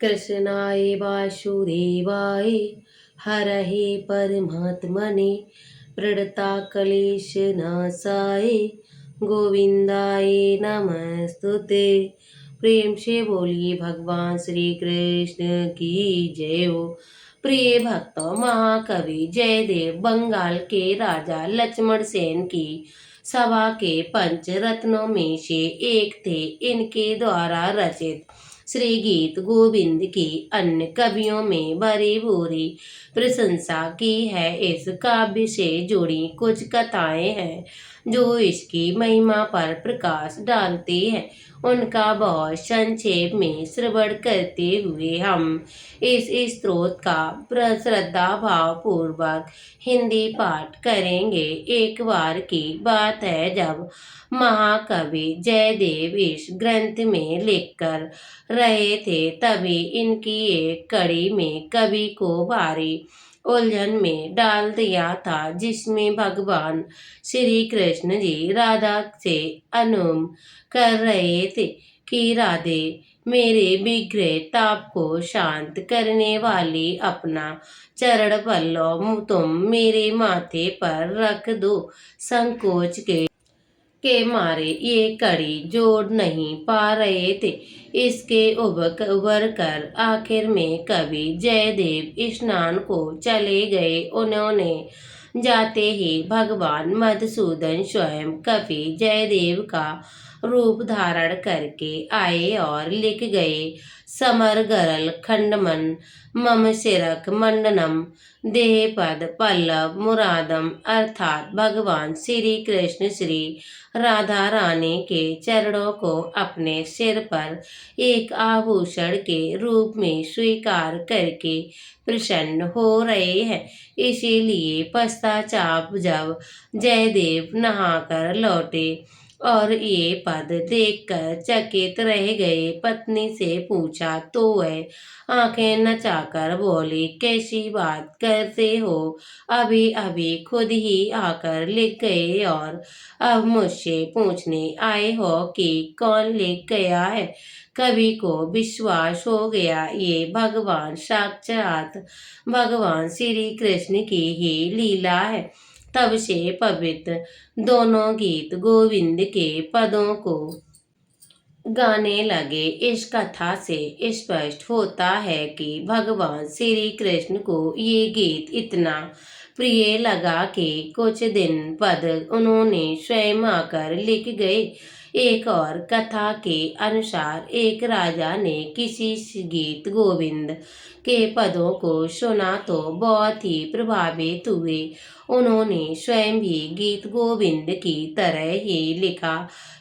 कृष्णाय वासुदेवाय हरहे परमात्मने प्रणताक्लेशनाशाय गोविंदाय नमस्तुते। प्रेम से बोलिए भगवान श्री कृष्ण की जय हो। प्रिय भक्तों, महाकवि जयदेव बंगाल के राजा लक्ष्मण सेन की सभा के पंच रत्नों में से एक थे। इनके द्वारा रचित श्री गीत गोविंद की अन्य कवियों में भरी भूरी प्रशंसा की है। इस काव्य से जुड़ी कुछ कथाएं हैं जो इसकी महिमा पर प्रकाश डालती है। उनका बहुत संक्षेप में श्रवण करते हुए हम इस स्त्रोत का श्रद्धा भाव पूर्वक हिंदी पाठ करेंगे। एक बार की बात है जब महाकवि जयदेव इस ग्रंथ में लिखकर रहे थे, तभी इनकी एक कड़ी में कवि को भारी उलझन में डाल दिया था, जिसमें भगवान श्री कृष्ण जी राधा से अनुम कर रहे थे कि राधे, मेरे विग्रह ताप को शांत करने वाली अपना चरण पल्लव तुम मेरे माथे पर रख दो। संकोच के मारे ये कड़ी जोड़ नहीं पा रहे थे। इसके उबर कर आखिर में कवि जयदेव स्नान को चले गए। उन्होंने जाते ही भगवान मधुसूदन स्वयं कवि जयदेव का रूप धारण करके आए और लिख गए। समर गरल खंडमन मम शिरक मंडनम देह पद पल्लव मुरादम, अर्थात भगवान श्री कृष्ण श्री राधा रानी के चरणों को अपने सिर पर एक आभूषण के रूप में स्वीकार करके प्रसन्न हो रहे हैं। इसीलिए पश्चाताप जब जयदेव नहाकर लौटे और ये पद देखकर चकित रह गए, पत्नी से पूछा तो वह आंखें नचाकर बोली, कैसी बात करते हो? अभी अभी खुद ही आकर लिख गए और अब मुझसे पूछने आए हो कि कौन लिख गया है। कवि को विश्वास हो गया ये भगवान साक्षात भगवान श्री कृष्ण की ही लीला है। तब से पवित्र दोनों गीत गोविंद के पदों को गाने लगे। इस कथा से स्पष्ट होता है कि भगवान श्री कृष्ण को ये गीत इतना प्रिय लगा कि कुछ दिन पद उन्होंने स्वयं आकर लिख गए। एक और कथा के अनुसार एक राजा ने किसी गीत गोविंद के पदों को सुना तो बहुत ही प्रभावित हुए। उन्होंने स्वयं भी गीत गोविंद की तरह ही लिखा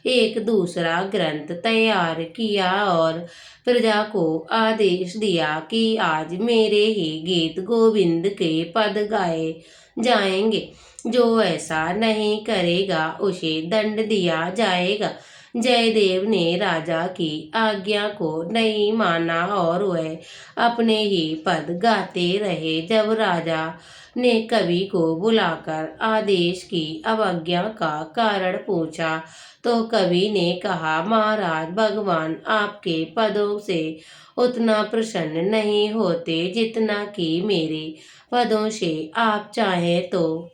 एक दूसरा ग्रंथ तैयार किया और प्रजा को आदेश दिया कि आज मेरे ही गीत गोविंद के पद गाए जाएंगे। जो ऐसा नहीं करेगा उसे दंड दिया जाएगा। जयदेव ने राजा की आज्ञा को नहीं माना और वह अपने ही पद गाते रहे। जब राजा ने कवि को बुलाकर आदेश की अवज्ञा का कारण पूछा तो कवि ने कहा, महाराज, भगवान आपके पदों से उतना प्रसन्न नहीं होते जितना कि मेरे पदों से आप चाहें तो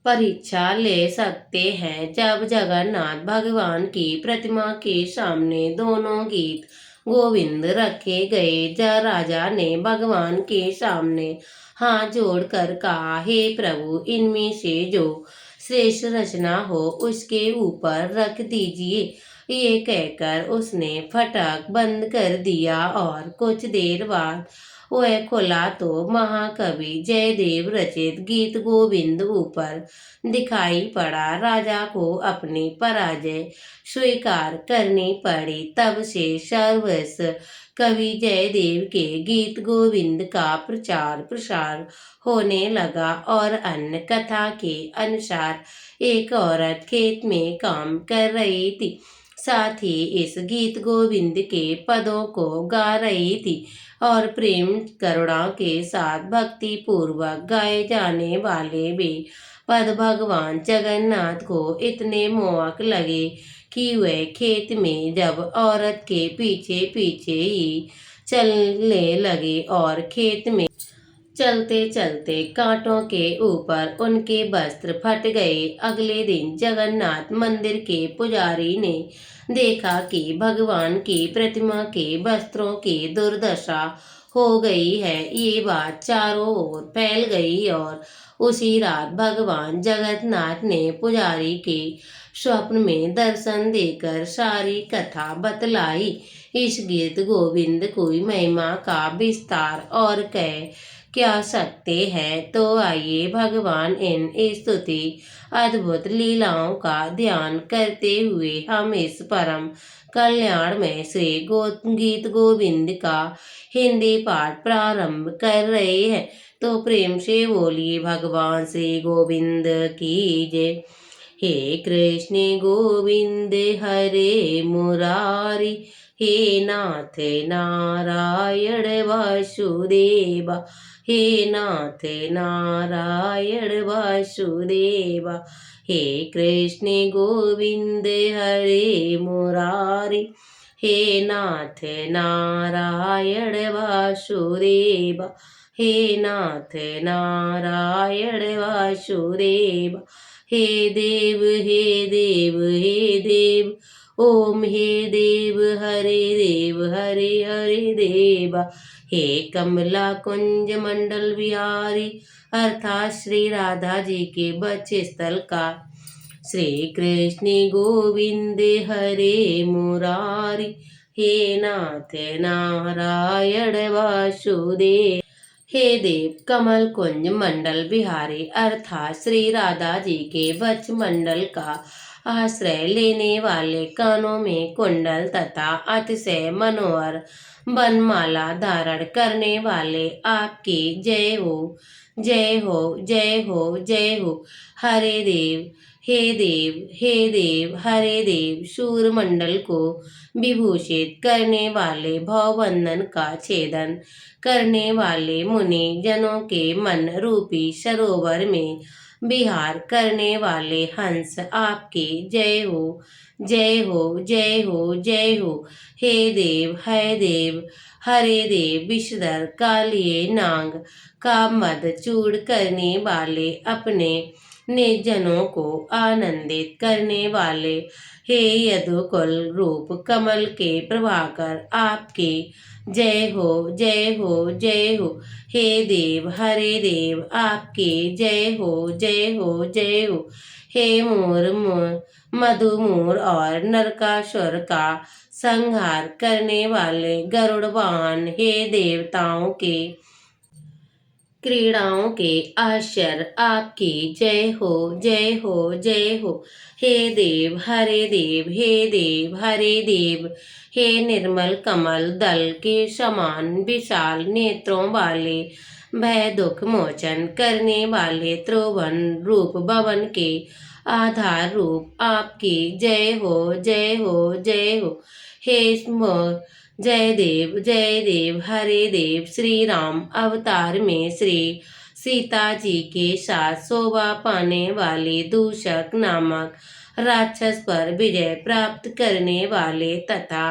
परीक्षा ले सकते हैं। जब जगन्नाथ भगवान की प्रतिमा के सामने दोनों गीत गोविंद रखे गए, जब राजा ने भगवान के सामने हाथ जोड़कर कहा, हे प्रभु, इनमें से जो श्रेष्ठ रचना हो उसके ऊपर रख दीजिए। ये कहकर उसने फटक बंद कर दिया और कुछ देर बाद वह खुला तो महाकवि जयदेव रचित गीत गोविंद ऊपर दिखाई पड़ा। राजा को अपनी पराजय स्वीकार करनी पड़ी। तब से सर्वस्व कवि जयदेव के गीत गोविंद का प्रचार प्रसार होने लगा। और अन्य कथा के अनुसार एक औरत खेत में काम कर रही थी, साथ ही इस गीत गोविंद के पदों को गा रही थी और प्रेम करुणा के साथ भक्ति पूर्वक गाए जाने वाले वे पद भगवान जगन्नाथ को इतने मोहक लगे कि वह खेत में जब औरत के पीछे पीछे ही चलने लगे और खेत में चलते चलते कांटों के ऊपर उनके वस्त्र फट गए। अगले दिन जगन्नाथ मंदिर के पुजारी ने देखा कि भगवान की प्रतिमा के वस्त्रों की दुर्दशा हो गई है। ये बात चारों ओर फैल गई और उसी रात भगवान जगन्नाथ ने पुजारी के स्वप्न में दर्शन देकर सारी कथा बतलाई। इस गीत गोविंद की महिमा का विस्तार और कह क्या सकते हैं, तो आइए भगवान इन स्तुति अद्भुत लीलाओं का ध्यान करते हुए हम इस परम कल्याण में श्री गीत गोविंद का हिंदी पाठ प्रारंभ कर रहे हैं। तो प्रेम से बोलिए भगवान श्री गोविंद की जय। हे कृष्ण गोविंद हरे मुरारी, हे नाथ नारायण वासुदेवा, हे नाथ नारायण वासुदेवा। हे कृष्ण गोविंद हरे मुरारी, हे नाथ नारायण वासुदेवा, हे नाथ नारायण वासुदेवा। हे देव हे देव हे देव, ओम हे देव हरे देव हरे हरे देवा। हे कमला कुंज मंडल बिहारी, अर्थात श्री राधा जी के बच्चे स्थल का श्री कृष्ण गोविंद हरे मुरारी, हे नाथ नारायण वासुदेव। हे देव कमल कुंज मंडल बिहारी, अर्थात श्री राधा जी के वक्ष मंडल का आश्रय लेने वाले, कानों में कुंडल तथा अतिशय मनोहर बनमाला धारण करने वाले, आपकी जय हो जय हो जय हो जय हो। हरे देव हे देव हे देव हरे देव, सूर्य मंडल को विभूषित करने वाले, भवबंधन का छेदन करने वाले, मुनि जनों के मन रूपी सरोवर में विहार करने वाले हंस, आपकी जय हो जय हो जय हो जय हो। हे देव हरे देव, विषधर कालिए नाग का मद चूड़ करने वाले, अपने निर्जनों को आनंदित करने वाले, हे यदुकुल रूप कमल के प्रभाकर, आपके जय हो जय हो जय हो। हे देव हरे देव, आपके जय हो जय हो जय हो। हे मोर मधुमूर और नरकासुर का संहार करने वाले गरुड़ वाहन, हे देवताओं के क्रीड़ाओं के आश्चर्य, आपकी जय हो जय हो जय हो। हे देव हरे देव हे देव हरे देव, हे निर्मल कमल दल के समान विशाल नेत्रों वाले, भय दुख मोचन करने वाले, त्रिभुवन रूप भवन के आधार रूप, आपकी जय हो जय हो जय हो। हे जय देव हरे देव, श्री राम अवतार में श्री सीता जी के साथ शोभा पाने वाले, दूषक नामक राक्षस पर विजय प्राप्त करने वाले तथा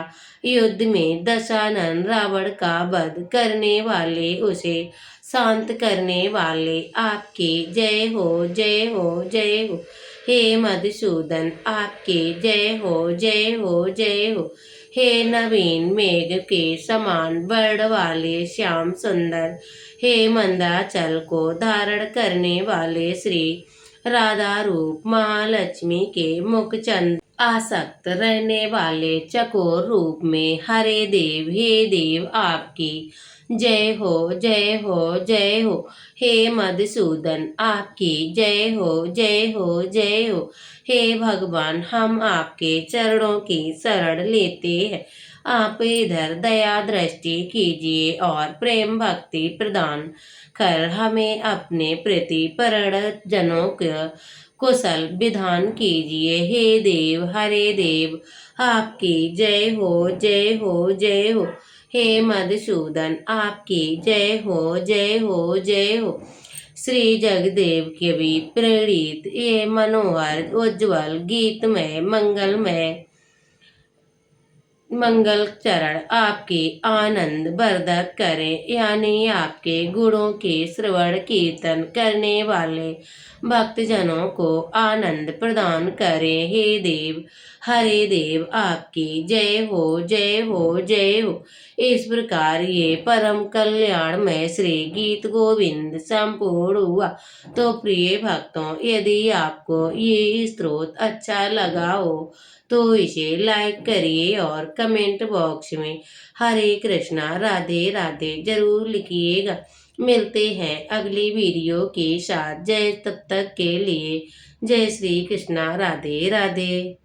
युद्ध में दशानन रावण का वध करने वाले, उसे शांत करने वाले, आपके जय हो जय हो जय हो। हे मधुसूदन, आपके जय हो जय हो जय हो। हे नवीन मेघ के समान वर्ण वाले श्याम सुंदर, हे मंदाचल को धारण करने वाले, श्री राधा रूप महालक्ष्मी के मुखचंद आसक्त रहने वाले, चकोर रूप में हरे देव हे देव, आपकी जय हो जय हो जय हो। हे मधुसूदन, आपकी जय हो जय हो जय हो। हे भगवान, हम आपके चरणों की शरण लेते हैं। आप इधर दया दृष्टि कीजिए और प्रेम भक्ति प्रदान कर हमें अपने प्रति परिणत जनों का कुशल विधान कीजिए। हे देव हरे देव, आपकी जय हो जय हो जय हो। हे मधुसूदन, आपकी जय हो जय हो जय हो। श्री जगदेव के भी प्रेरित ये मनोहर उज्ज्वल गीतमय मंगलमय मंगल चरण आपके आनंद वर्धक करें, यानी आपके गुणों के श्रवण कीर्तन करने वाले भक्तजनों को आनंद प्रदान करें। हे देव, हरे देव, आपकी जय हो, जय हो, जय हो। इस प्रकार ये परम कल्याणमय श्री गीत गोविंद संपूर्ण हुआ। तो प्रिय भक्तों, यदि आपको ये स्त्रोत अच्छा लगा हो तो इसे लाइक करिए और कमेंट बॉक्स में हरे कृष्णा राधे राधे जरूर लिखिएगा। मिलते हैं अगली वीडियो के साथ। जय तब तक के लिए जय श्री कृष्णा राधे राधे।